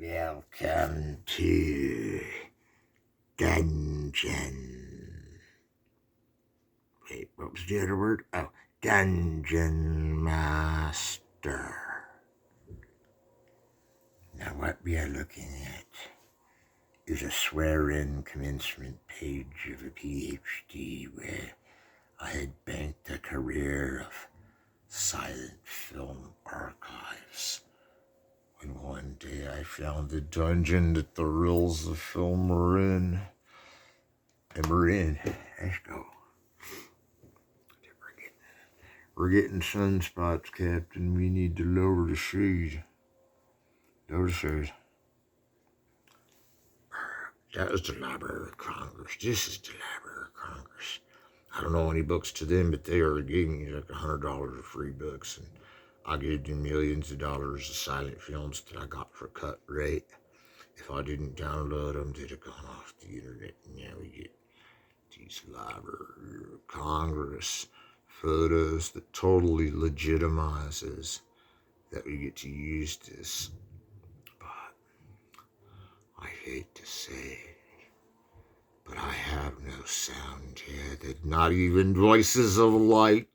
Welcome to Dungeon. Wait, what was the other word? Oh, Dungeon Master. Now, what we are looking at is a swear-in commencement page of a PhD where I had banked a career of silent film archives. And one day I found the dungeon that the reels of film were in. And we're in. Let's go. We're getting sunspots, Captain. We need to lower the shade. Lower the shade. That was the Library of Congress. This is the Library of Congress. I don't know any books to them, but they already gave me like $100 of free books. And I gave them millions of dollars of silent films that I got for cut rate. If I didn't download them, they'd have gone off the internet. And now we get these Library of Congress photos that totally legitimizes that we get to use this. But I hate to say it, but I have no sound here, that not even voices of light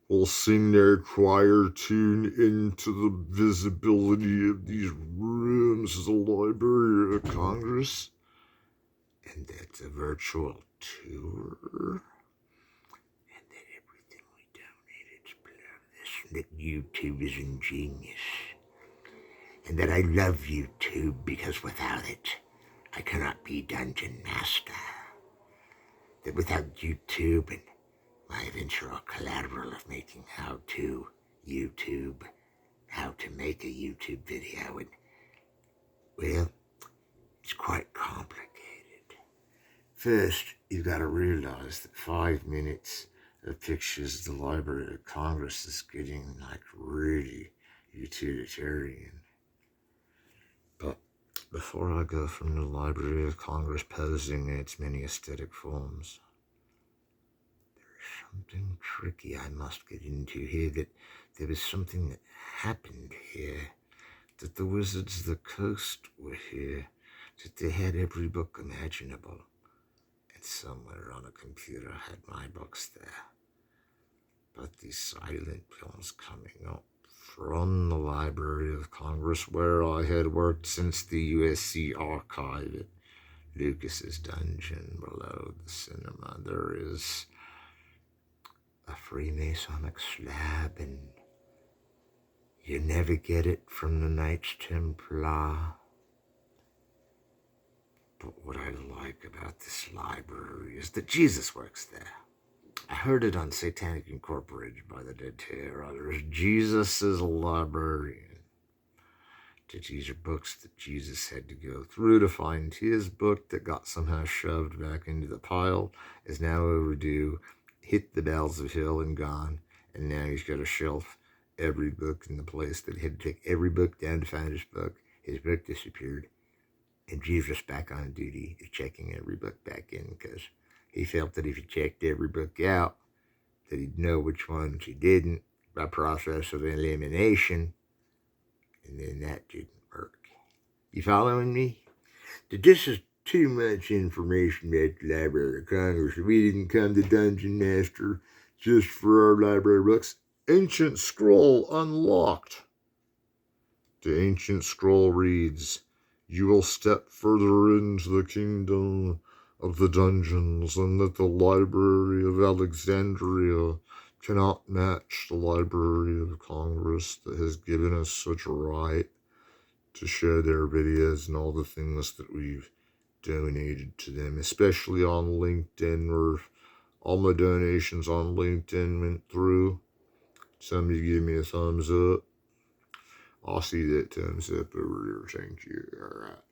will sing their choir tune into the visibility of these rooms of the Library of Congress. And that's a virtual tour. And that everything we donated is part of this. And that YouTube is ingenious. And that I love YouTube because without it, I cannot be Dungeon Master. That without YouTube and my eventual collateral of making how to make a YouTube video, and, well, it's quite complicated. First, you've got to realize that 5 minutes of pictures of the Library of Congress is getting, like, really utilitarian. But before I go from the Library of Congress posing in its many aesthetic forms, there's something tricky I must get into here, that there was something that happened here, that the Wizards of the Coast were here, that they had every book imaginable, and somewhere on a computer I had my books there. But these silent films coming up from the Library of Congress, where I had worked since the USC archive at Lucas's dungeon below the cinema, there is a Freemasonic slab, and you never get it from the Knights Templar. But what I like about this library is that Jesus works there. I heard it on Satanic Incorporated by the Dead Tear others. Jesus is a librarian. These are books that Jesus had to go through to find his book that got somehow shoved back into the pile, is now overdue, hit the bells of hell and gone, and now he's got to shelf every book in the place that he had to take every book down to find his book. His book disappeared, and Jesus back on duty is checking every book back in, because he felt that if he checked every book out, that he'd know which ones he didn't by process of elimination, and then that didn't work. You following me? That this is too much information about the Library of Congress. We didn't come to Dungeon Master just for our library books. Ancient Scroll unlocked. The ancient scroll reads, "You will step further into the kingdom of the dungeons, and that the Library of Alexandria cannot match the Library of Congress that has given us such a right to share their videos and all the things that we've donated to them, especially on LinkedIn, where all my donations on LinkedIn went through. Somebody give me a thumbs up. I'll see that thumbs up over there. Thank you. All right.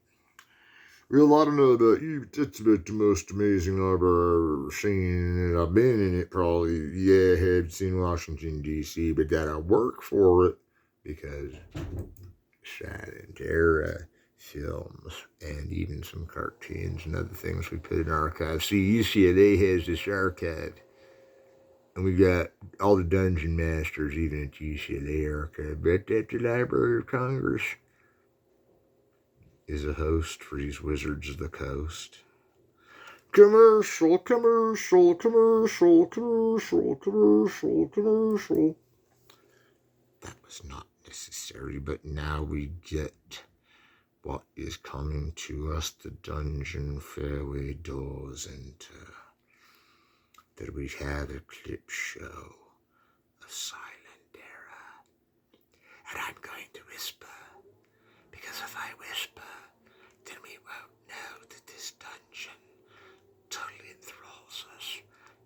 Well, I don't know about you, but that's about the most amazing library I've ever seen, and I've been in it probably, I have seen Washington, D.C., but that I work for it because silent era films and even some cartoons and other things we put in archives. See, UCLA has this archive, and we got all the Dungeon Masters even at the UCLA archive, but at the Library of Congress, is a host for these wizards of the coast. Commercial, commercial, commercial, commercial, commercial, commercial. That was not necessary, but now we get what is coming to us. The dungeon fairway doors enter. That we have a clip show of silent terror. And I'm going to whisper, because if I whisper, then we won't know that this dungeon totally enthralls us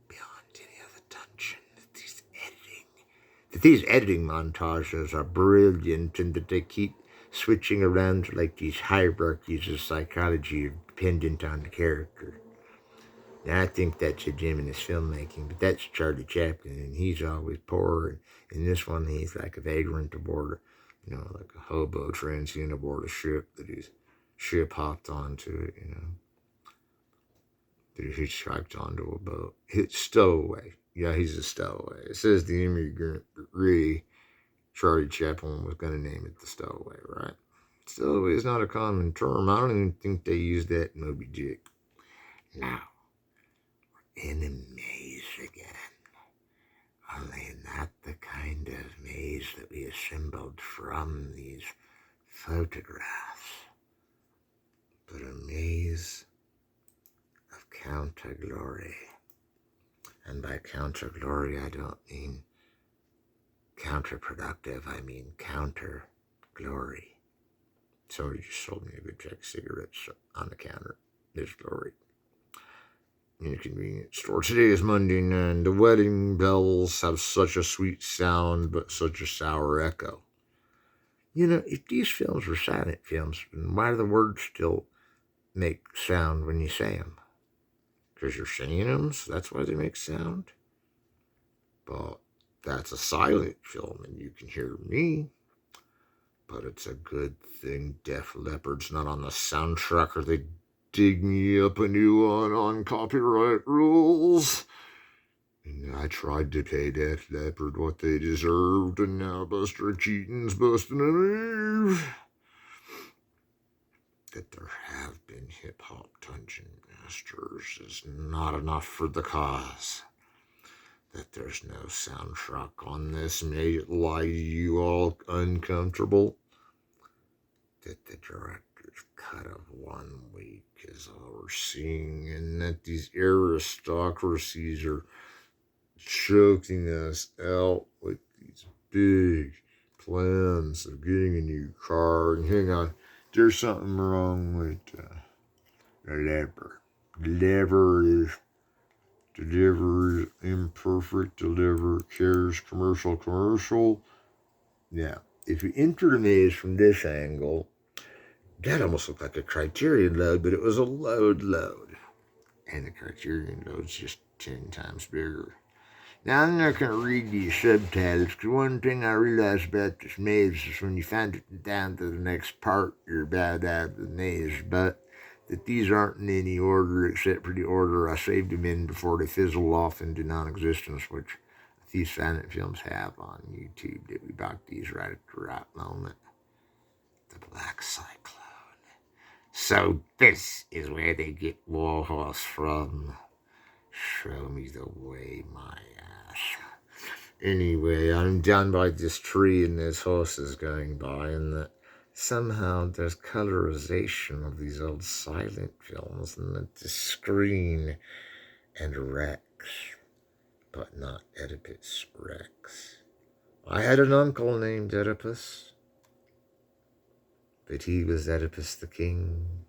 beyond any other dungeon. That these editing montages are brilliant, and that they keep switching around to like these hierarchies of psychology dependent on the character. Now, I think that's a gem in his filmmaking, but that's Charlie Chaplin, and he's always poor. And in this one, he's like a vagrant aboard, like a hobo transient aboard a ship that his ship hopped onto, that he hitchhiked onto a boat. Hit stowaway. Yeah, he's a stowaway. It says the immigrant Charlie Chaplin was going to name it the stowaway, right? Stowaway is not a common term. I don't even think they use that in Moby Dick. Now, we're in a maze again. Only not the kind of maze that we assembled from these photographs, but a maze of counter-glory. And by counter-glory, I don't mean counterproductive, I mean counter-glory. Somebody just sold me a good pack of cigarettes on the counter. There's glory. In a convenience store. Today is Monday, and the wedding bells have such a sweet sound, but such a sour echo. If these films were silent films, then why do the words still make sound when you say them? Because you're saying them, so that's why they make sound? But that's a silent film, and you can hear me. But it's a good thing Def Leppard's not on the soundtrack, or they dig me up a new one on copyright rules. And I tried to pay Def Leppard what they deserved, and now Buster Keaton's busting a move. That there have been hip-hop dungeon masters is not enough for the cause. That there's no soundtrack on this made it lie you all uncomfortable. That the director's cut of 1 week is all we're seeing, and that these aristocracies are choking us out with these big plans of getting a new car. And hang on, there's something wrong with the lever. The lever is imperfect. The lever cares commercial. Now, if you enter the maze from this angle, that almost looked like a Criterion load, but it was a load. And the Criterion load's just 10 times bigger. Now, I'm not going to read these subtitles, because one thing I realized about this maze is when you find it down to the next part, you're about out of the maze, but that these aren't in any order except for the order I saved them in before they fizzled off into non-existence, which these silent films have on YouTube, that we bought these right at the right moment. The Black Cyclone. So this is where they get Warhorse from. Show me the way, my ass. Anyway, I'm down by this tree and there's horses going by, and that somehow there's colorization of these old silent films, and that the screen and Rex, but not Oedipus Rex. I had an uncle named Oedipus, but he was Oedipus the king.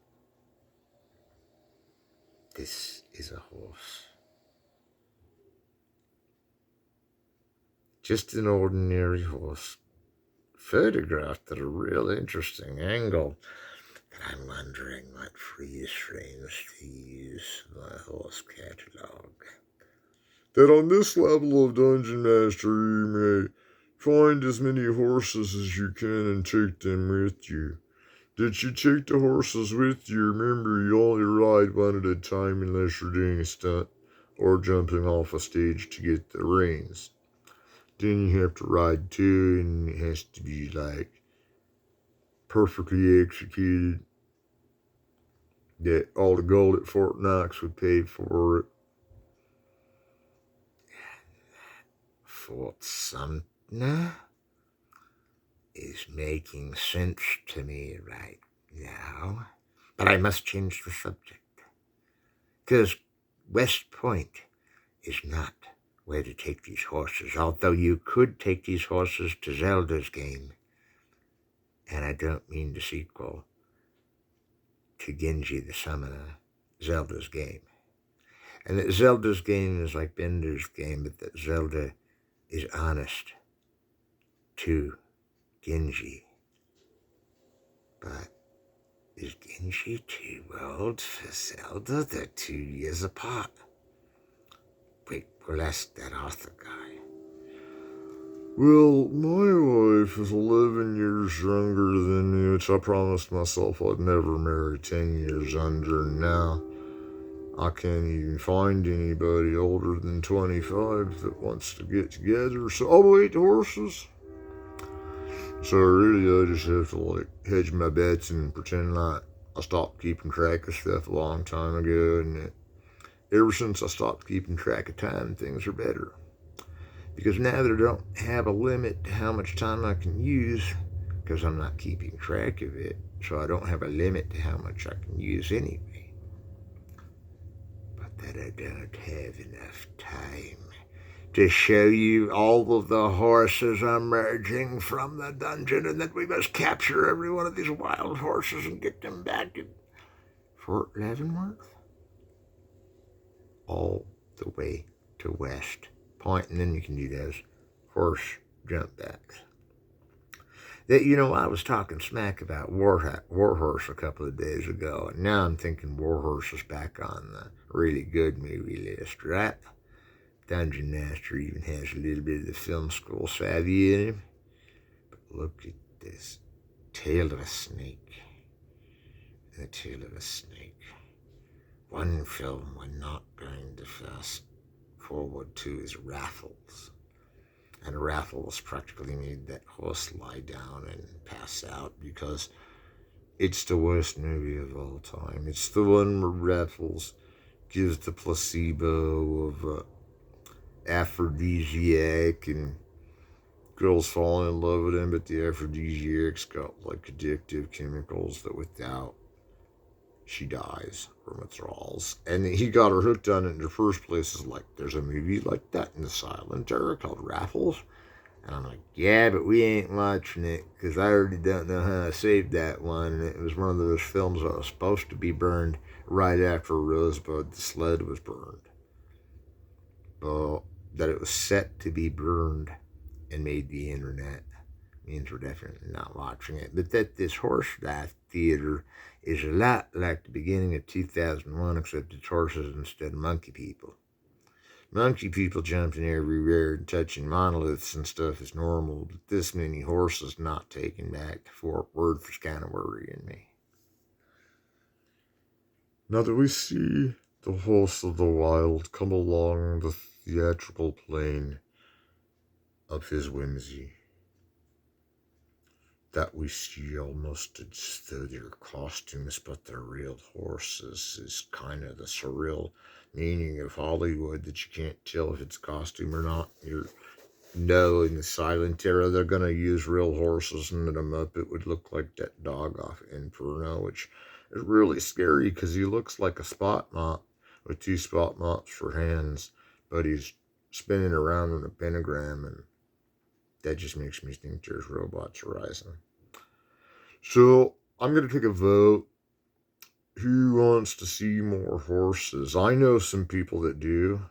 This is a horse. Just an ordinary horse, photographed at a real interesting angle. But I'm wondering what freeze frames to use for my horse catalog. That on this level of Dungeon Master, you may find as many horses as you can and take them with you. Did you take the horses with you? Remember, you only ride one at a time unless you're doing a stunt or jumping off a stage to get the reins. Then you have to ride 2, and it has to be, like, perfectly executed. that all the gold at Fort Knox would pay for it. Fort Sumter is making sense to me right now. But I must change the subject. Because West Point is not where to take these horses, although you could take these horses to Zelda's game. And I don't mean the sequel to Genji the Summoner, Zelda's game. And that Zelda's game is like Bender's game, but that Zelda is honest to Genji. But is Genji too old for Zelda? They're 2 years apart. Wait, we'll ask that Arthur guy. Well, my wife is 11 years younger than me, which I promised myself I'd never marry 10 years under. Now, I can't even find anybody older than 25 that wants to get together. So, oh wait, horses. So really, I just have to hedge my bets and pretend like I stopped keeping track of stuff a long time ago, and ever since I stopped keeping track of time, things are better. Because now that I don't have a limit to how much time I can use, because I'm not keeping track of it, so I don't have a limit to how much I can use anyway. But that I don't have enough time to show you all of the horses emerging from the dungeon, and that we must capture every one of these wild horses and get them back to Fort Leavenworth? All the way to West Point, and then you can do those horse jump backs. That, I was talking smack about Warhorse a couple of days ago, and now I'm thinking Warhorse is back on the really good movie list, right? Dungeon Master even has a little bit of the film school savvy in him. But look at this. Tail of a snake. The tail of a snake. One film we're not going to fast forward to is Raffles. And Raffles practically made that horse lie down and pass out because it's the worst movie of all time. It's the one where Raffles gives the placebo of aphrodisiac and girls fall in love with him, but the aphrodisiac's got addictive chemicals that without she dies from withdrawals. And he got her hooked on it in the first place. Is there's a movie like that in the silent era called Raffles. And I'm like, yeah, but we ain't watching it because I already don't know how I saved that one. And it was one of those films that was supposed to be burned right after Rosebud the Sled was burned. But that it was set to be burned and made the internet means we're definitely not watching it. But that this horse dive theater is a lot like the beginning of 2001, except it's horses instead of monkey people. Monkey people jumping everywhere and touching monoliths and stuff is normal, but this many horses not taken back to Fort Worth is kind of worrying me. Now that we see the horse of the wild come along the theatrical plane of his whimsy, that we see almost as though they're costumes, but they're real horses, is kind of the surreal meaning of Hollywood, that you can't tell if it's costume or not. In the silent era, they're going to use real horses, and in a Muppet would look like that dog off Inferno, which is really scary because he looks like a spot mop with 2 spot mops for hands, but he's spinning around in a pentagram, and that just makes me think there's robots arising. So I'm going to take a vote. Who wants to see more horses? I know some people that do.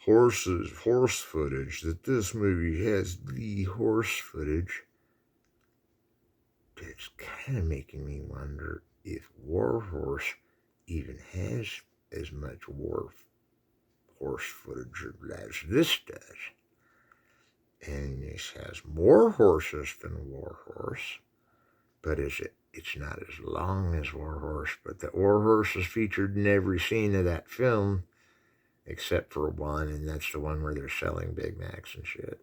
Horse footage, that this movie has the horse footage. It's kind of making me wonder if Warhorse even has as much horse footage as this does. And this has more horses than Warhorse, but it's not as long as Warhorse, but the Warhorse is featured in every scene of that film, except for one, and that's the one where they're selling Big Macs and shit.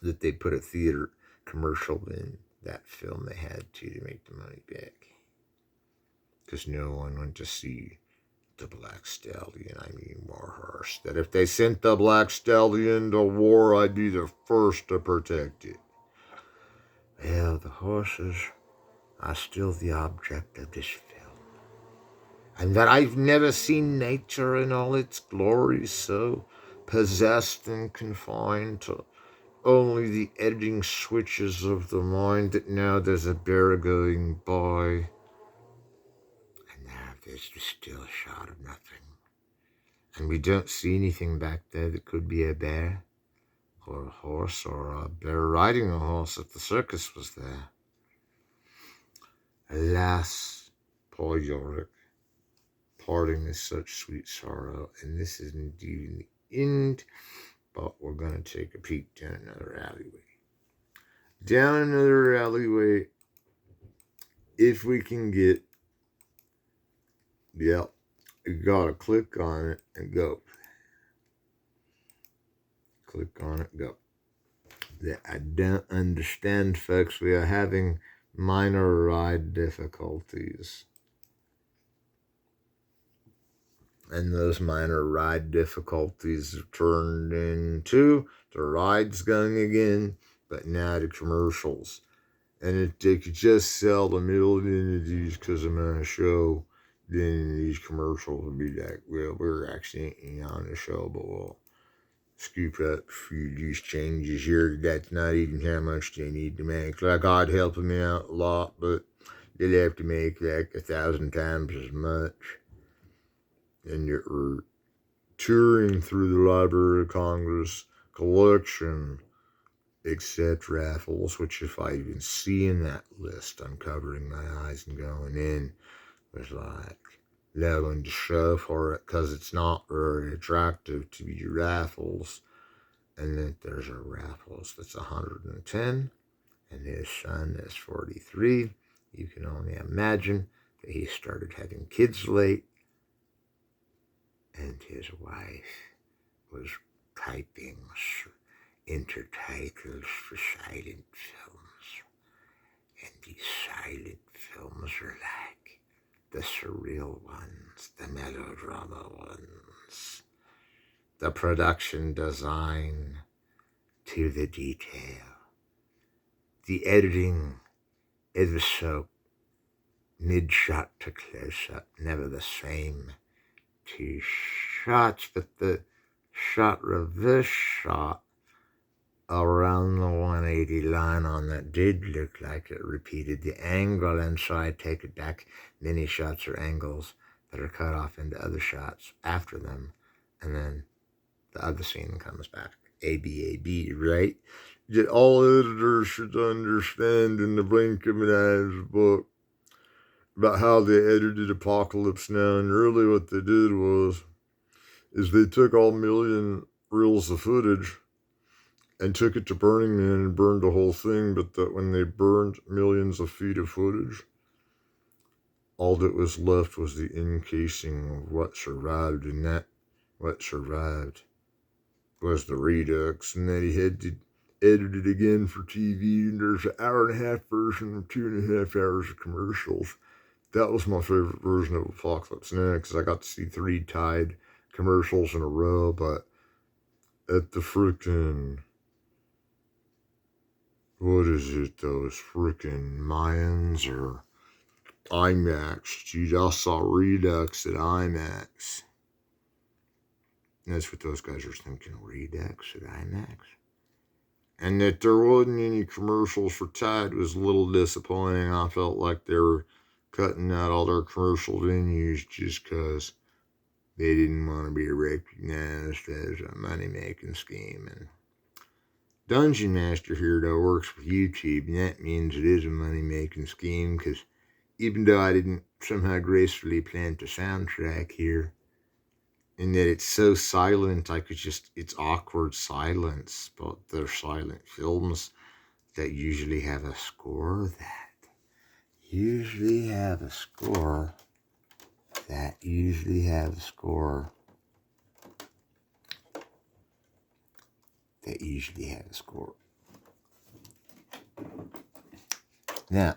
That they put a theater commercial in that film they had to make the money back. because no one went to see the Black Stallion, Warhorse. That if they sent the Black Stallion to war, I'd be the first to protect it. Well, the horses are still the object of this film. And that I've never seen nature in all its glory so possessed and confined to only the editing switches of the mind, that now there's a bear going by, and now there's the still shot of nothing. And we don't see anything back there that could be a bear, or a horse, or a bear riding a horse if the circus was there. Alas, poor Yorick, parting is such sweet sorrow, and this is indeed the end, but we're going to take a peek down another alleyway. Down another alleyway, if we can get, yep, you gotta click on it and go. Click on it, go. I don't understand, folks. We are having minor ride difficulties. And those minor ride difficulties have turned into the rides going again, but now to commercials. And if they could just sell a million of these because I'm on a show, then these commercials would be like, well, we're actually on the show, but we'll scoop up a few of these changes here. That's not even how much they need to make. Like, I'd help them out a lot, but they'd have to make like 1,000 times as much. And you're touring through the Library of Congress collection, except raffles, which if I even see in that list, I'm covering my eyes and going in with like loving to show for it, because it's not very attractive to be raffles. And then there's a raffles that's 110, and his son is 43. You can only imagine that he started having kids late, and his wife was typing intertitles for silent films. And these silent films are like the surreal ones, the melodrama ones, the production design to the detail. The editing is so mid-shot to close-up, never the same two shots, but the shot reverse shot around the 180 line on that did look like it repeated the angle, and so I take it back. Many shots are angles that are cut off into other shots after them, and then the other scene comes back. A-B, right? That all editors should understand in the blink of an eye's book about how they edited Apocalypse Now. And really what they did is they took all million reels of footage and took it to Burning Man and burned the whole thing, but that when they burned millions of feet of footage, all that was left was the encasing of what survived, and that what survived was the Redux, and then he had to edit it again for TV, and there's an hour-and-a-half version of 2.5 hours of commercials. That was my favorite version of Apocalypse Now, because I got to see 3 tied commercials in a row, but at the frickin', what is it, those frickin' Mayans or IMAX? Dude, I saw Redux at IMAX. That's what those guys are thinking, Redux at IMAX. And that there wasn't any commercials for Tide was a little disappointing. I felt like they were cutting out all their commercial venues just because they didn't want to be recognized as a money-making scheme. And Dungeon Master here, though, works with YouTube, and that means it is a money-making scheme, because even though I didn't somehow gracefully plant a soundtrack here, and that it's so silent, it's awkward silence, but they're silent films that usually have a score that usually have a score. Now,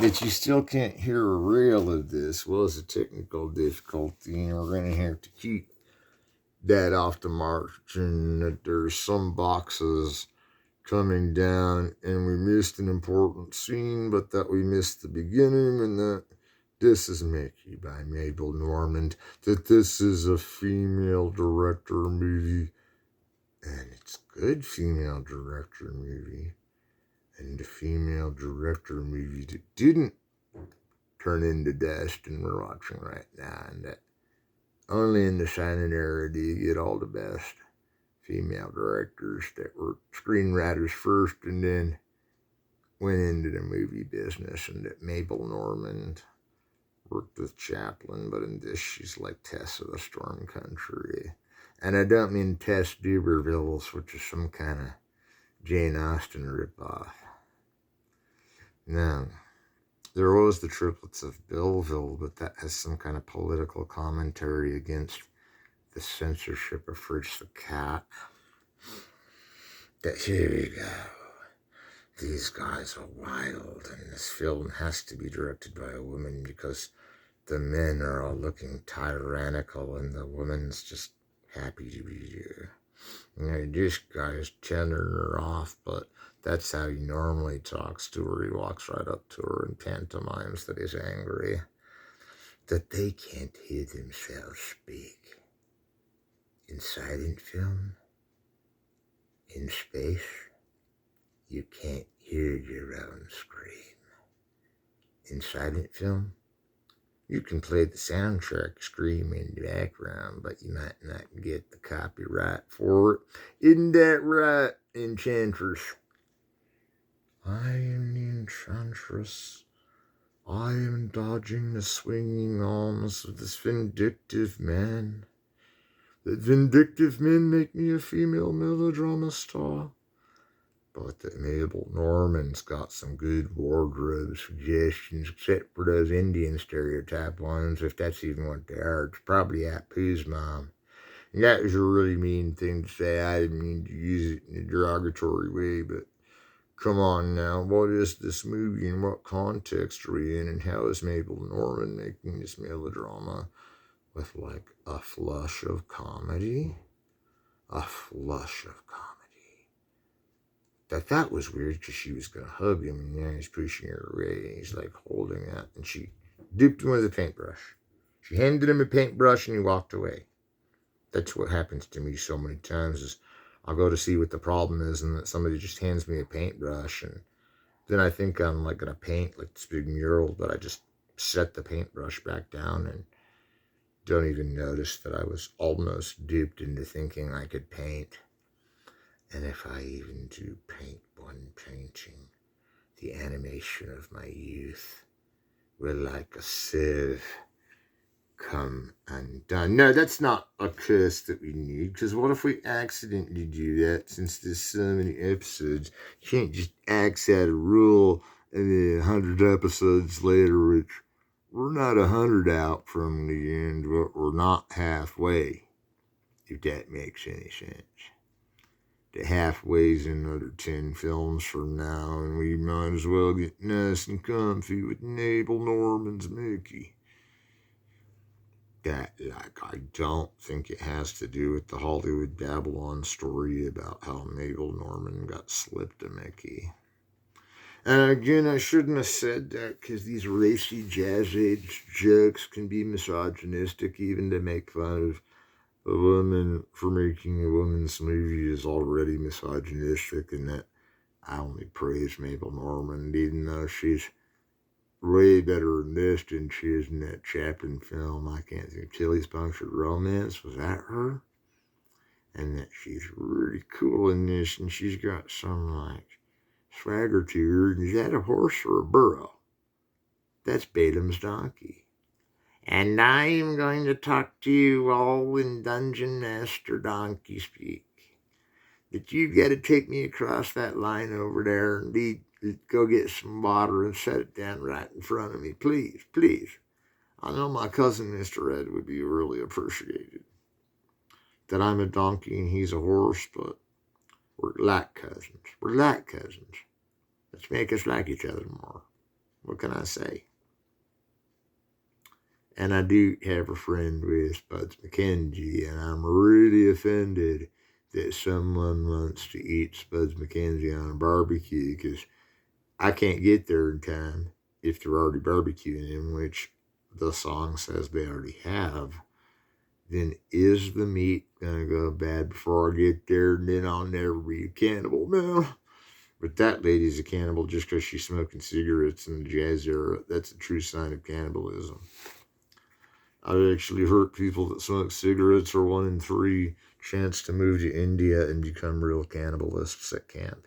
that you still can't hear a reel of this was a technical difficulty, and we're going to have to keep that off the margin, that there's some boxes coming down and we missed an important scene, but that we missed the beginning, and that this is Mickey by Mabel Normand, that this is a female director movie, and it's a good female director movie, and the female director movie that didn't turn into dust and we're watching right now, and that only in the silent era do you get all the best female directors that were screenwriters first and then went into the movie business, and that Mabel Normand worked with Chaplin, but in this she's like Tess of the Storm Country. And I don't mean Tess Dubervilles, which is some kind of Jane Austen ripoff. No, there was the Triplets of Belleville, but that has some kind of political commentary against the censorship of Fritz the Cat. That here we go. These guys are wild, and this film has to be directed by a woman because the men are all looking tyrannical and the woman's just happy to be here. You know, this guy's telling her off, but that's how he normally talks to her. He walks right up to her and pantomimes that he's angry, that they can't hear themselves speak. In silent film, in space, you can't hear your own scream. In silent film, you can play the soundtrack scream in the background, but you might not get the copyright for it. Isn't that right, Enchantress? I am the Enchantress. I am dodging the swinging arms of this vindictive man. That vindictive men make me a female melodrama star. But that Mabel Normand's got some good wardrobe suggestions, except for those Indian stereotype ones, if that's even what they are. It's probably Aunt Pooh's mom. And that was a really mean thing to say. I didn't mean to use it in a derogatory way, but come on now. What is this movie and what context are we in, and how is Mabel Normand making this melodrama with like a flush of comedy? A flush of comedy. That was weird because she was going to hug him, and now he's pushing her away, and he's like holding it, and she dipped him with a paintbrush. She handed him a paintbrush, and he walked away. That's what happens to me so many times, is I'll go to see what the problem is, and that somebody just hands me a paintbrush, and then I think I'm like going to paint like this big mural, but I just set the paintbrush back down and don't even notice that I was almost duped into thinking I could paint. And if I even do paint one painting, the animation of my youth will like a sieve come undone. No, that's not a curse that we need, because what if we accidentally do that? Since there's so many episodes, you can't just axe out a rule and then 100 episodes later, which we're not 100 out from the end, but we're not halfway, if that makes any sense. The halfway's another 10 films from now, and we might as well get nice and comfy with Mabel Normand's Mickey. That, like, I don't think it has to do with the Hollywood Babylon story about how Mabel Normand got slipped a Mickey. And again, I shouldn't have said that, because these racy jazz-age jokes can be misogynistic, even to make fun of a woman for making a woman's movie is already misogynistic, and that I only praise Mabel Normand, even though she's way better in this than she is in that Chaplin film. I can't think. Tilly's Punctured Romance, was that her? And that she's really cool in this, and she's got some like swagger to her. Is that a horse or a burro? That's Balaam's donkey. And I am going to talk to you all in Dungeon Master Donkey speak. That you've got to take me across that line over there and go get some water and set it down right in front of me. Please, please. I know my cousin Mr. Ed would be really appreciated. That I'm a donkey and he's a horse, but we're like cousins. We're like cousins. Let's make us like each other more. What can I say? And I do have a friend with Spuds McKenzie, and I'm really offended that someone wants to eat Spuds McKenzie on a barbecue, because I can't get there in time if they're already barbecuing him, which the song says they already have. Then is the meat going to go bad before I get there, and then I'll never be a cannibal now? But that lady's a cannibal just because she's smoking cigarettes in the jazz era. That's a true sign of cannibalism. I've actually heard people that smoke cigarettes are 1 in 3 chance to move to India and become real cannibalists that can't.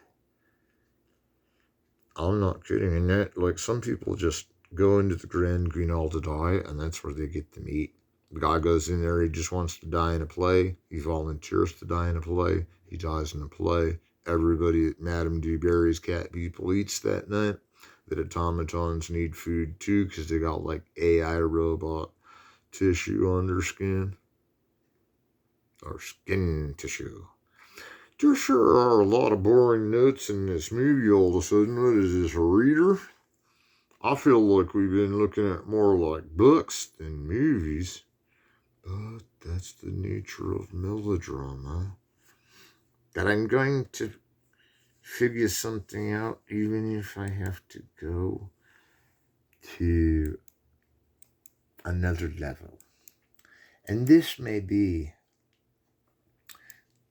I'm not kidding. And that, like, some people just go into the Grand Guignol to die, and that's where they get the meat. The guy goes in there, he just wants to die in a play. He volunteers to die in a play. He dies in a play. Everybody at Madame Dewberry's Cat People eats that night. The automatons need food too, because they got like AI robot tissue on their skin. Or skin tissue. There sure are a lot of boring notes in this movie all of a sudden. What is this, a reader? I feel like we've been looking at more like books than movies. But that's the nature of melodrama. That I'm going to figure something out, even if I have to go to another level. And this may be,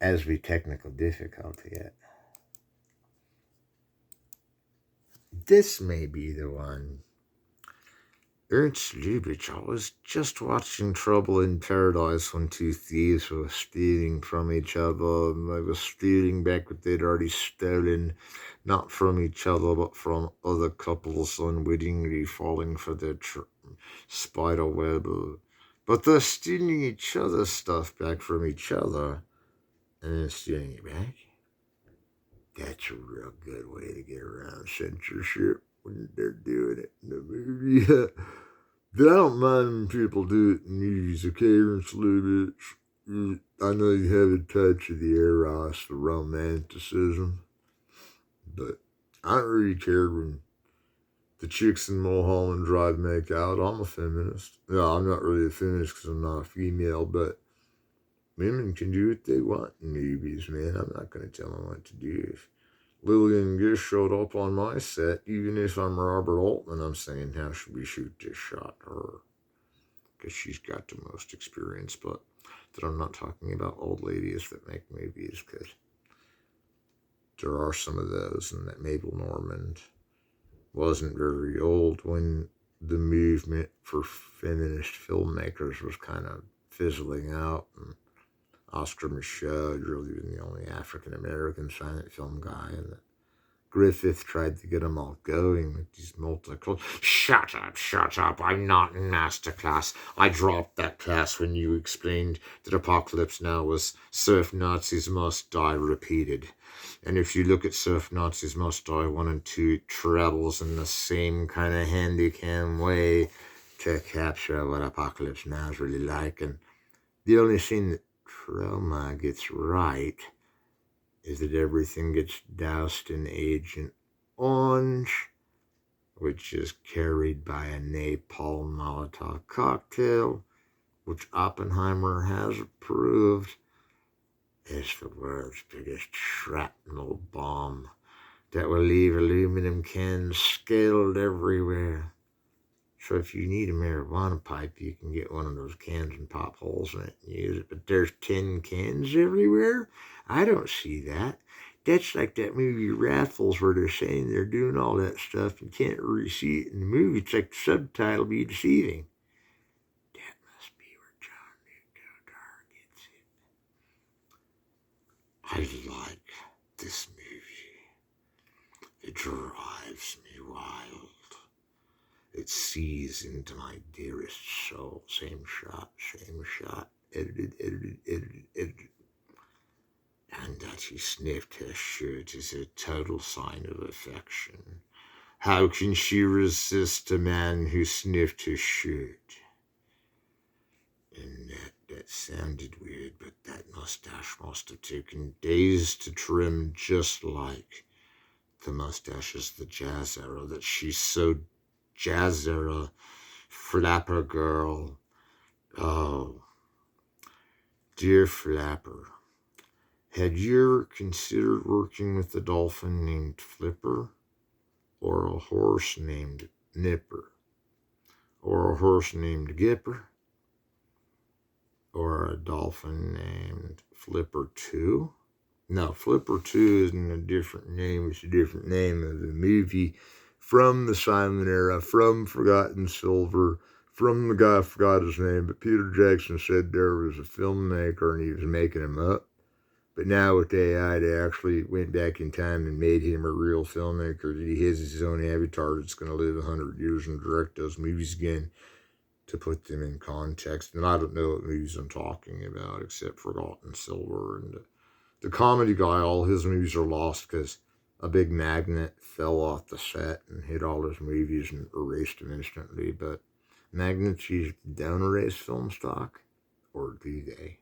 as we technical difficulty it, this may be the one. Ernst Lubitsch, I was just watching Trouble in Paradise when 2 thieves were stealing from each other, and they were stealing back what they'd already stolen, not from each other, but from other couples, unwittingly falling for their spider web. But they're stealing each other's stuff back from each other, and then stealing it back. That's a real good way to get around censorship when they're doing it in the movie. But I don't mind when people do it in movies, okay, Ernst Lubitsch? I know you have a touch of the eros, the romanticism, but I don't really care when the chicks in Mulholland Drive make out. I'm a feminist. No, I'm not really a feminist because I'm not a female, but women can do what they want in movies, man. I'm not going to tell them what to do. If Lillian Gish showed up on my set, even if I'm Robert Altman, I'm saying, how should we shoot this shot? Her. Because she's got the most experience, but that I'm not talking about old ladies that make movies, because there are some of those, and that Mabel Normand wasn't very old when the movement for feminist filmmakers was kind of fizzling out, and Oscar Michaud really was the only African-American silent film guy, and Griffith tried to get them all going with these multicultural. Shut up, I'm not in master class. I dropped that class when you explained that Apocalypse Now was Surf Nazis Must Die repeated. And if you look at Surf Nazis Must Die 1 and 2, it travels in the same kind of handy-cam way to capture what Apocalypse Now is really like. And the only thing that Trauma gets right is that everything gets doused in Agent Orange, which is carried by a napalm Molotov cocktail, which Oppenheimer has approved is the world's biggest shrapnel bomb that will leave aluminum cans scaled everywhere. So if you need a marijuana pipe, you can get one of those cans and pop holes in it and use it. But there's 10 cans everywhere? I don't see that. That's like that movie Raffles where they're saying they're doing all that stuff and can't really see it in the movie. It's like the subtitle be deceiving. That must be where John Newton gets it. I like this movie. It drives me wild. It sees into my dearest soul. Same shot. Edited. And that he sniffed her shirt is a total sign of affection. How can she resist a man who sniffed her shirt? And that sounded weird, but that mustache must have taken days to trim, just like the mustaches of the jazz era that she so jazz era flapper girl. Oh, dear flapper, had you ever considered working with a dolphin named Flipper, or a horse named Nipper, or a horse named Gipper, or a dolphin named Flipper 2? No, Flipper 2 isn't a different name. It's a different name of the movie from the silent era, from Forgotten Silver, from the guy I forgot his name, but Peter Jackson said there was a filmmaker and he was making him up. But now with AI, they actually went back in time and made him a real filmmaker. He has his own avatar that's going to live 100 years and direct those movies again to put them in context. And I don't know what movies I'm talking about except Forgotten Silver. And the comedy guy, all his movies are lost because a big magnet fell off the set and hit all his movies and erased them instantly. But magnets don't erase film stock, or do they?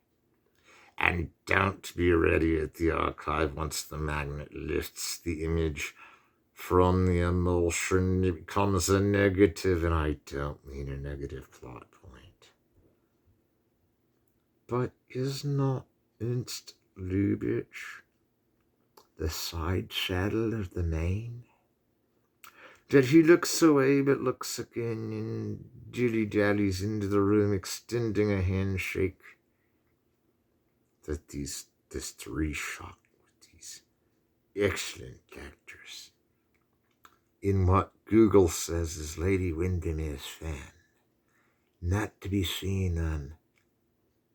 And don't be ready at the archive once the magnet lifts the image from the emulsion. It becomes a negative, and I don't mean a negative plot point. But is not Ernst Lubitsch the side saddle of the mane? That he looks away but looks again and dilly-dallies into the room, extending a handshake. That this three-shot with these excellent actors in what Google says is Lady Windermere's fan, not to be seen on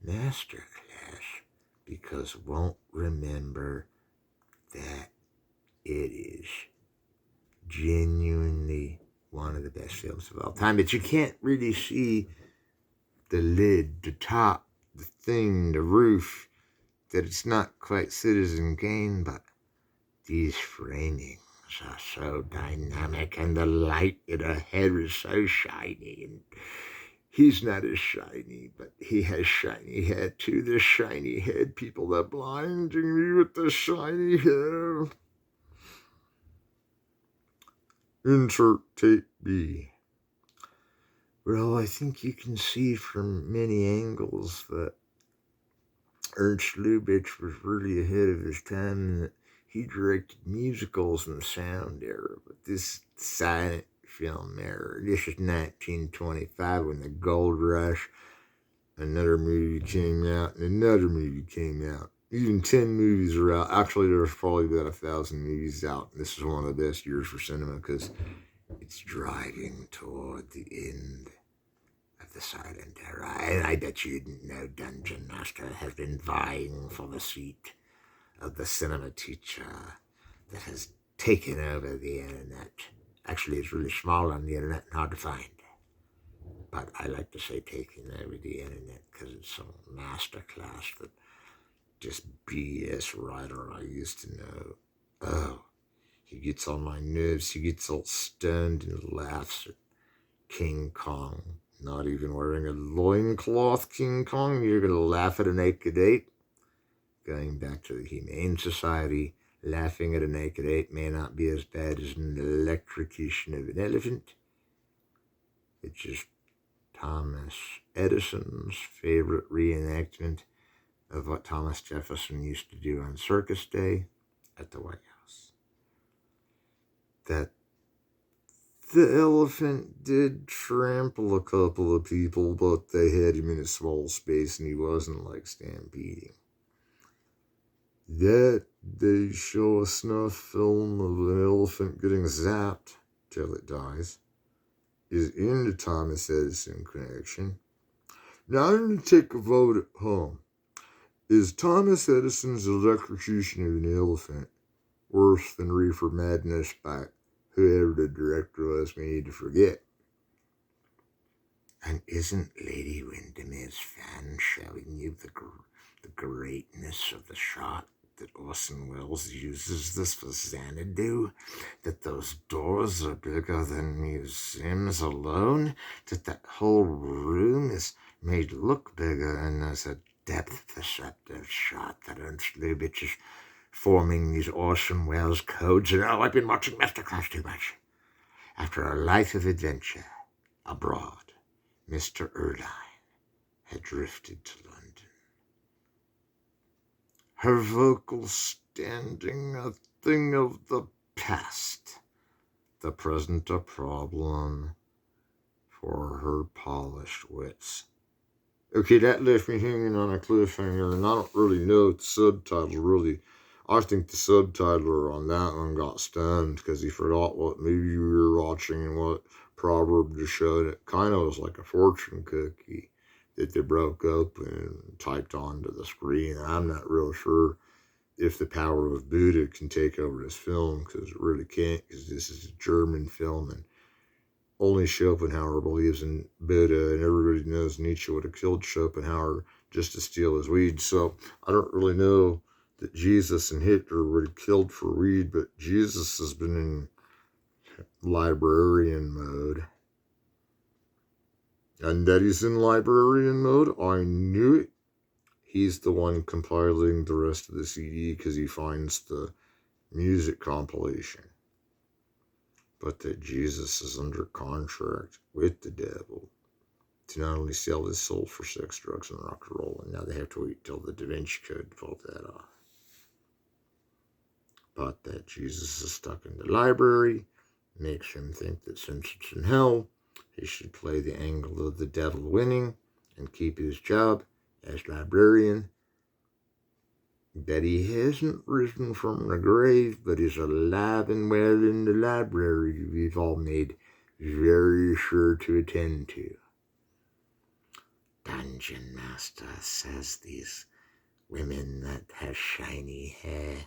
Masterclass, because won't remember that it is genuinely one of the best films of all time. But you can't really see the lid, the top, the thing, the roof, that it's not quite Citizen Kane, but these framings are so dynamic, and the light in her hair is so shiny, and he's not as shiny, but he has shiny hair too. The shiny head people are blinding me with the shiny hair. Insert tape B. Well, I think you can see from many angles that Ernst Lubitsch was really ahead of his time, and that he directed musicals in the sound era. But this silent film era, this is 1925 when the gold rush, another movie came out, and another movie came out. Even 10 movies are out. Actually, there's probably about 1,000 movies out. This is one of the best years for cinema because it's driving toward the end of the silent era. And I bet you didn't know Dungeon Master has been vying for the seat of the cinema teacher that has taken over the internet. Actually, it's really small on the internet and hard to find. But I like to say taking over the internet because it's some masterclass that this BS writer I used to know. Oh, he gets on my nerves. He gets all stoned and laughs at King Kong. Not even wearing a loincloth, King Kong. You're going to laugh at a naked ape? Going back to the Humane Society, laughing at a naked ape may not be as bad as an electrocution of an elephant. It's just Thomas Edison's favorite reenactment of what Thomas Jefferson used to do on Circus Day at the White House. That the elephant did trample a couple of people, but they had him in a small space and he wasn't like stampeding. That they show a snuff film of an elephant getting zapped till it dies is in the Thomas Edison connection. Now I'm going to take a vote at home. Is Thomas Edison's electrocution of an elephant worse than Reefer Madness by whoever the director was, we need to forget? And isn't Lady Windermere's fan showing you the greatness of the shot that Orson Welles uses this for Xanadu? That those doors are bigger than museums alone? That whole room is made look bigger, and there's a depth perceptive shot that Ernst Lubitsch is forming these Orson Welles codes. And I've been watching Masterclass too much. After a life of adventure abroad, Mr. Erline had drifted to London. Her vocals standing a thing of the past, the present a problem for her polished wits. Okay, that left me hanging on a cliffhanger, and I don't really know if the subtitle really. I think the subtitler on that one got stunned because he forgot what movie we were watching and what proverb to show. It kind of was like a fortune cookie that they broke open and typed onto the screen. I'm not real sure if the power of Buddha can take over this film, because it really can't, because this is a German film and only Schopenhauer believes in Buddha, and everybody knows Nietzsche would have killed Schopenhauer just to steal his weed. So I don't really know that Jesus and Hitler were killed for weed, but Jesus has been in librarian mode. And that he's in librarian mode, I knew it. He's the one compiling the rest of the CD because he finds the music compilation. But that Jesus is under contract with the devil to not only sell his soul for sex, drugs, and rock and roll, and now they have to wait till the Da Vinci Code to pull that off. But that Jesus is stuck in the library makes him think that since it's in hell, he should play the angle of the devil winning and keep his job as librarian. That he hasn't risen from the grave, but is alive and well in the library we've all made very sure to attend to. Dungeon Master says these women that have shiny hair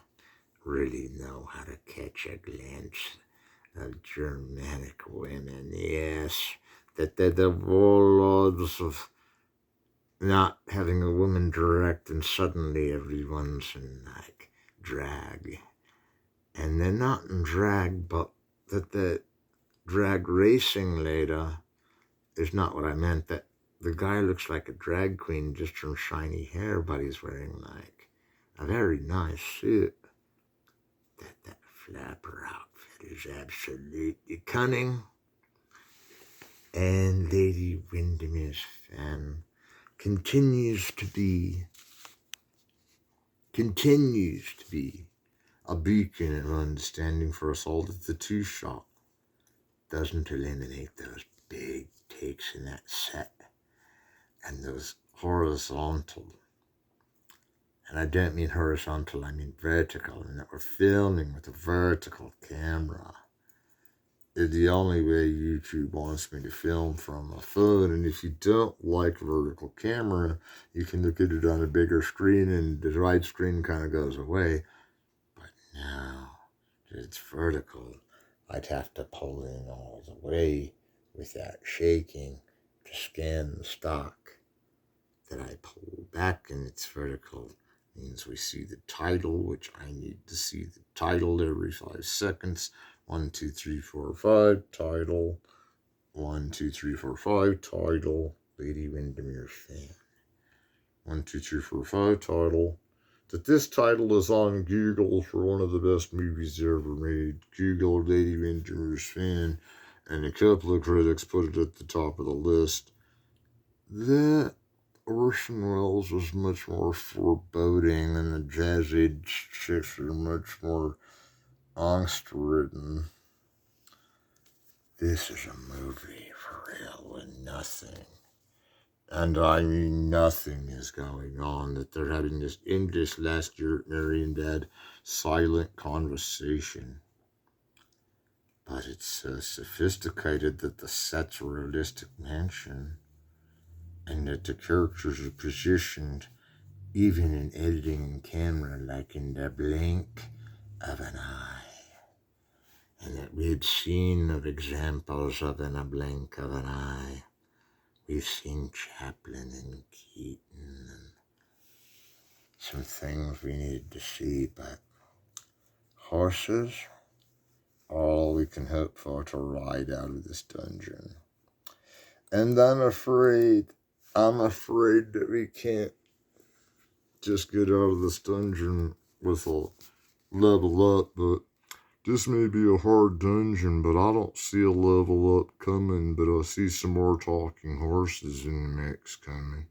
really know how to catch a glance of Germanic women. Yes, that they're the warlords of not having a woman direct, and suddenly everyone's in like drag. And they're not in drag, but that the drag racing later is not what I meant. That the guy looks like a drag queen just from shiny hair, but he's wearing like a very nice suit. That flapper outfit is absolutely cunning. And Lady Windermere's fan continues to be a beacon of understanding for us all, that the two-shot doesn't eliminate those big takes in that set and those horizontal, and I don't mean horizontal, I mean vertical, and that we're filming with a vertical camera is the only way YouTube wants me to film from a phone. And if you don't like vertical camera, you can look at it on a bigger screen and the widescreen kind of goes away. But now that it's vertical, I'd have to pull in all the way without shaking to scan the stock. That I pull back and it's vertical means we see the title, which I need to see the title every 5 seconds. 1, 2, 3, 4, 5, title. 1, 2, 3, 4, 5, title. Lady Windermere fan. 1, 2, 3, 4, 5, title. That this title is on Google for one of the best movies ever made. Google Lady Windermere's fan, and a couple of critics put it at the top of the list. That Orson Welles was much more foreboding, and the Jazz Age chicks are much more angst-ridden. This is a movie for real when nothing, and I mean nothing, is going on. That they're having this English last year, Mary and Dad, silent conversation. But it's so sophisticated that the set's a realistic mansion, and that the characters are positioned, even in editing and camera, like in the blink of an eye. And that we've seen of examples of in a blink of an eye. We've seen Chaplin and Keaton and some things we needed to see, but horses, all we can hope for to ride out of this dungeon. And I'm afraid that we can't just get out of this dungeon with a level up, but This may be a hard dungeon, but I don't see a level up coming, but I see some more talking horses in the mix coming.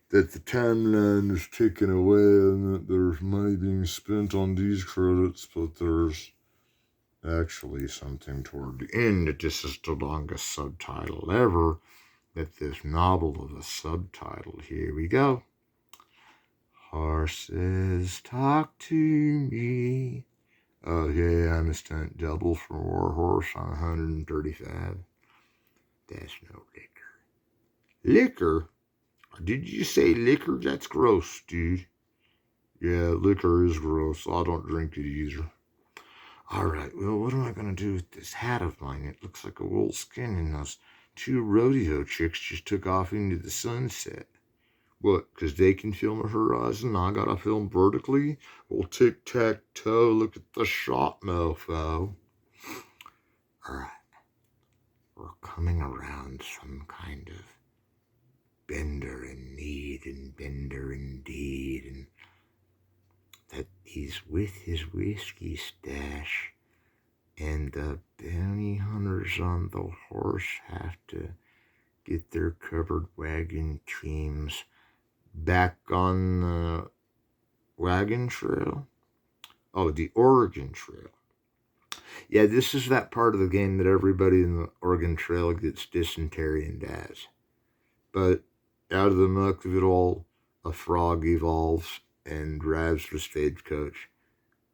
That the timeline is ticking away and that there's money being spent on these credits, but there's actually something toward the end that this is the longest subtitle ever. That this novel of a subtitle. Here we go. Horses talk to me. Oh, yeah, I'm a stunt double for Warhorse on 135. That's no liquor. Liquor? Did you say liquor? That's gross, dude. Yeah, liquor is gross. I don't drink it either. Alright, well, what am I going to do with this hat of mine? It looks like a wool skin, and those two rodeo chicks just took off into the sunset. What, because they can film a horizon, I gotta film vertically? Well, tic-tac-toe, look at the shot, mofo. Alright, we're coming around some kind of bender in need and bender indeed, and that he's with his whiskey stash, and the bounty hunters on the horse have to get their covered wagon teams back on the wagon trail? Oh, the Oregon Trail. Yeah, this is that part of the game that everybody in the Oregon Trail gets dysentery and dies. But out of the muck of it all, a frog evolves and drives the stagecoach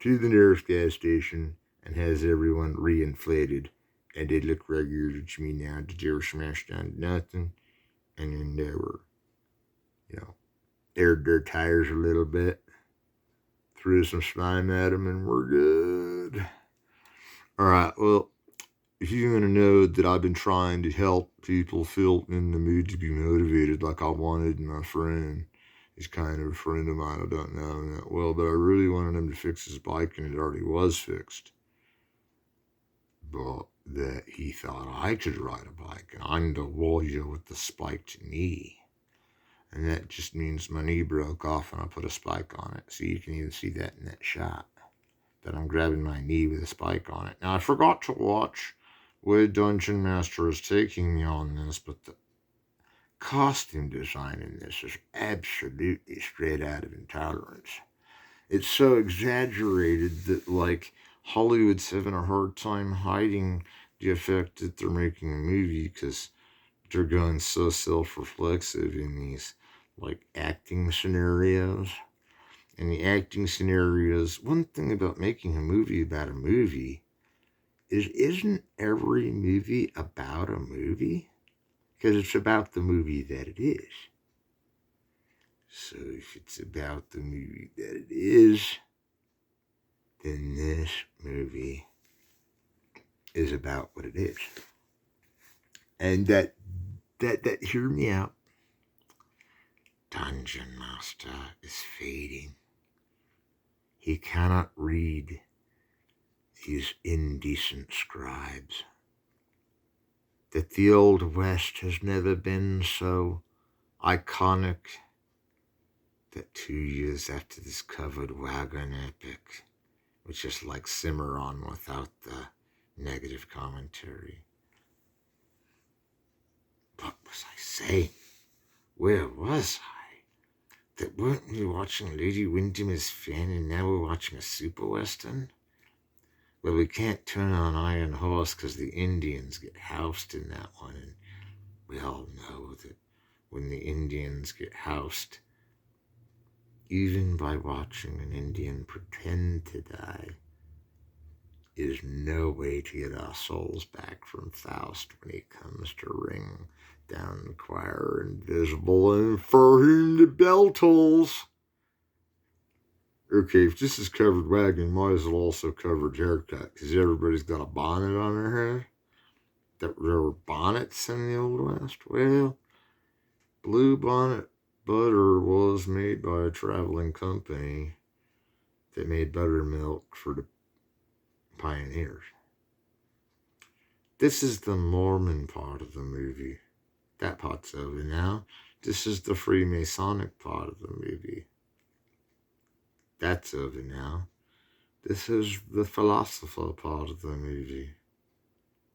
to the nearest gas station and has everyone reinflated. And they look regular to me now. They were smashed down to nothing. And then they were, aired their tires a little bit, threw some slime at them, and we're good. All right, well, if you want to know that I've been trying to help people feel in the mood to be motivated like I wanted my friend, he's kind of a friend of mine, I don't know him that well, but I really wanted him to fix his bike, and it already was fixed. But that he thought I could ride a bike, and I'm the warrior with the spiked knee. And that just means my knee broke off and I put a spike on it. So you can even see that in that shot. That I'm grabbing my knee with a spike on it. Now, I forgot to watch where Dungeon Master is taking me on this, but the costume design in this is absolutely straight out of Intolerance. It's so exaggerated that, like, Hollywood's having a hard time hiding the effect that they're making a movie because they're going so self-reflexive in these, like, acting scenarios. And the acting scenarios, one thing about making a movie about a movie is, isn't every movie about a movie? Because it's about the movie that it is. So if it's about the movie that it is, then this movie is about what it is. And that hear me out. Dungeon Master is fading. He cannot read these indecent scribes. That the Old West has never been so iconic. That 2 years after this covered wagon epic, which is like Cimarron without the negative commentary. What was I saying? Where was I? That weren't we watching Lady Windham's Fan and now we're watching a super western? Well, we can't turn on Iron Horse because the Indians get housed in that one, and we all know that when the Indians get housed, even by watching an Indian pretend to die, is no way to get our souls back from Faust when he comes to ring down the choir invisible and for whom the bell tolls. Okay, if this is covered wagon, might as well also covered haircut, because everybody's got a bonnet on their head. There were bonnets in the Old West. Well, Blue Bonnet butter was made by a traveling company that made buttermilk for the pioneers. This is the Mormon part of the movie. That part's over now. This is the Freemasonic part of the movie. That's over now. This is the philosopher part of the movie.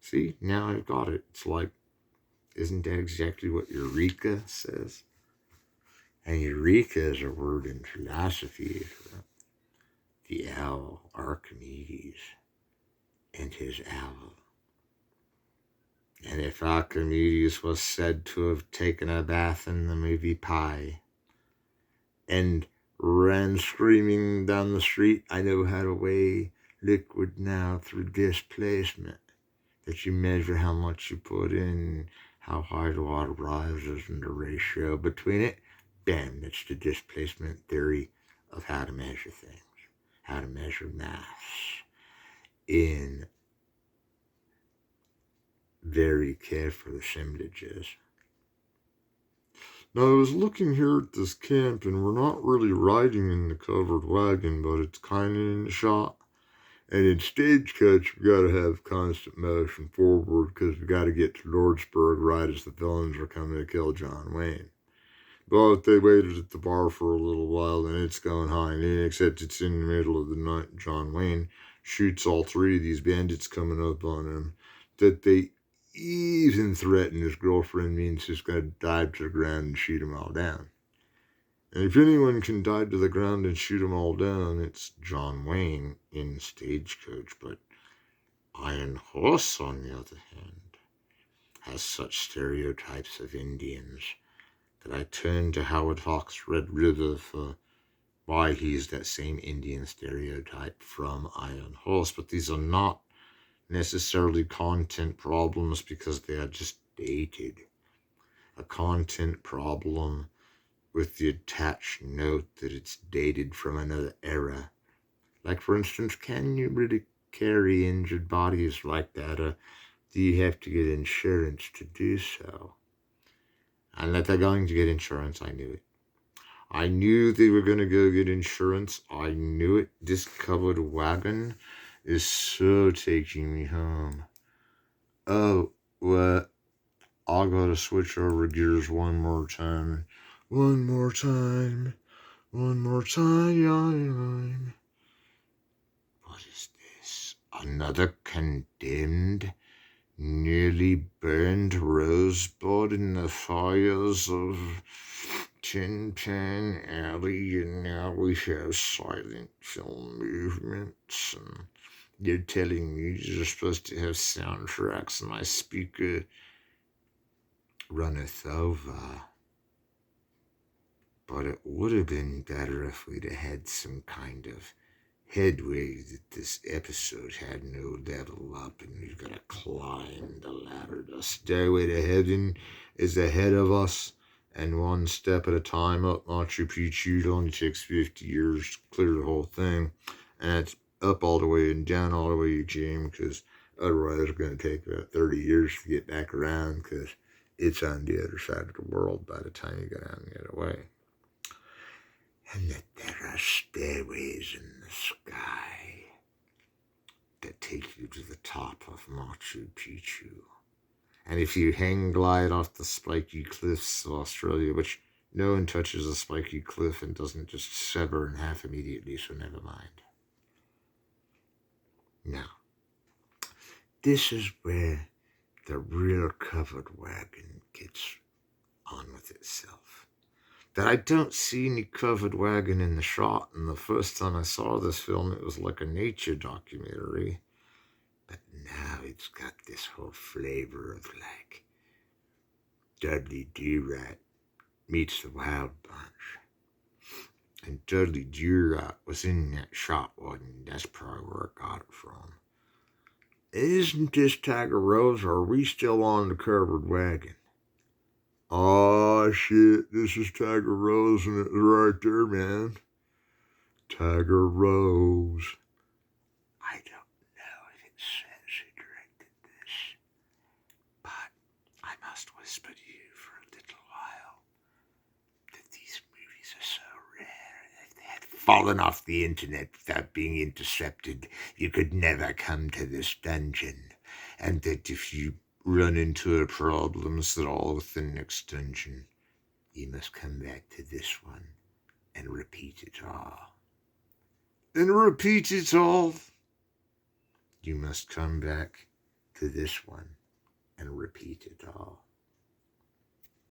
See, now I've got it. It's like, isn't that exactly what Eureka says? And Eureka is a word in philosophy for the owl Archimedes and his owl. And if Archimedes was said to have taken a bath in the movie Pie and ran screaming down the street, I know how to weigh liquid now through displacement, that you measure how much you put in, how high the water rises, and the ratio between it. Bam, that's the displacement theory of how to measure things, how to measure mass in very careful assemblages. Now, I was looking here at this camp, and we're not really riding in the covered wagon, but it's kind of in the shot. And in Stagecoach, we got to have constant motion forward because we got to get to Lordsburg right as the villains are coming to kill John Wayne. But they waited at the bar for a little while, and it's going high and except it's in the middle of the night. John Wayne shoots all three of these bandits coming up on him, that they even threaten his girlfriend means he's going to dive to the ground and shoot them all down. And if anyone can dive to the ground and shoot them all down, it's John Wayne in Stagecoach. But Iron Horse, on the other hand, has such stereotypes of Indians that I turned to Howard Hawks' Red River for why he's that same Indian stereotype from Iron Horse. But these are not necessarily content problems because they are just dated. A content problem with the attached note that it's dated from another era. Like, for instance, can you really carry injured bodies like that, or do you have to get insurance to do so? And that they're going to get insurance, I knew it. I knew they were going to go get insurance. I knew it. This covered wagon is so taking me home. Oh, well, I gotta switch over gears one more time. One more time. One more time. What is this? Another condemned, nearly burned rosebud in the fires of Tin Pan Alley, and now we have silent film movements, and you're telling me you're supposed to have soundtracks, and my speaker runneth over. But it would have been better if we'd have had some kind of headway that this episode had no level up, and we've got to climb the ladder. The stairway to heaven is ahead of us, and one step at a time up Machu Picchu. It only takes 50 years to clear the whole thing, and it's up all the way and down all the way you came, because otherwise it's going to take about 30 years to get back around, because it's on the other side of the world by the time you get out the other way. And that there are stairways in the sky that take you to the top of Machu Picchu. And if you hang glide off the spiky cliffs of Australia, which no one touches a spiky cliff and doesn't just sever in half immediately, so never mind. Now, this is where the real covered wagon gets on with itself. That I don't see any covered wagon in the shot, and the first time I saw this film, it was like a nature documentary. But now it's got this whole flavor of like Dudley Do-Right meets the Wild Bunch. And Dudley Do-Right was in that shot, wasn't he? That's probably where I got it from. Isn't this Tiger Rose, or are we still on the covered wagon? Oh shit, this is Tiger Rose, and it's right there, man. Tiger Rose. I don't know if it says who directed this, but I must whisper to you for a little while that these movies are so rare. If they had fallen off the internet without being intercepted, you could never come to this dungeon. And that if you run into problems at all with the next dungeon, you must come back to this one and repeat it all. and repeat it all. You must come back to this one and repeat it all.